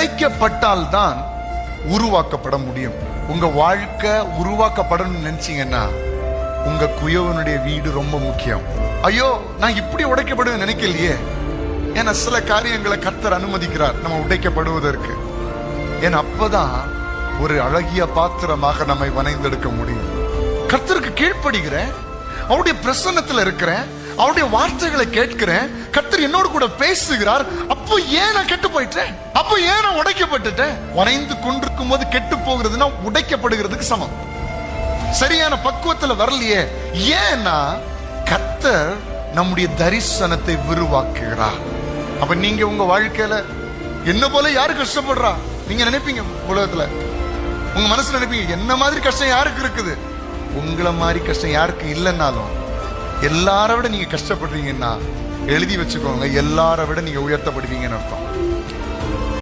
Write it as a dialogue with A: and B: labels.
A: உடைக்கப்பட்டால் தான் உருவாக்கப்பட முடியும். உங்க வாழ்க்கை உருவாக்கப்படணும்னு நினைச்சீங்கன்னா உங்க குயவனுடைய வீடு ரொம்ப முக்கியம். ஐயோ நான் இப்படி உடைக்கப்படுவேன் நினைக்கலையே, ஏன்னா சில காரியங்களை கர்த்தர் அனுமதிக்கிறார் நம்ம உடைக்கப்படுவதற்கு. ஏன்னா அப்பதான் ஒரு அழகிய பாத்திரமாக நம்மை வனைந்தெடுக்க முடியும். கர்த்தருக்கு கீழ்ப்படுகிறேன், அவருடைய பிரசன்னத்துல இருக்கிறேன், அவருடைய வார்த்தைகளை கேட்கிறேன், கர்த்தர் என்னோடு கூட பேசுகிறார். அப்போ ஏன் நான் கெட்டு போயிட்டேன்? அப்போ ஏன் நான் உடைக்கப்பட்டுட்டேன்? வரைந்து கொண்டிருக்கும் போது கெட்டு போகிறதுனா உடைக்கப்படுகிறதுக்கு சமம். சரியான பக்குவத்துல வரலையே. ஏன்னா கர்த்தர் நம்முடைய தரிசனத்தை விரிவாக்குகிறார். அப்ப நீங்க உங்க வாழ்க்கையில என்ன போல யாரு கஷ்டப்படுறா நீங்க நினைப்பீங்க? உலகத்துல உங்க மனசுல நினைப்பீங்க என்ன மாதிரி கஷ்டம் யாருக்கு இருக்குது? உங்களை மாதிரி கஷ்டம் யாருக்கு இல்லைன்னாலும் எல்லாரை விட நீங்க கஷ்டப்படுறீங்கன்னா எழுதி வச்சுக்கோங்க, எல்லாரை விட நீங்க உயர்த்தப்படுவீங்கன்னு அர்த்தம்.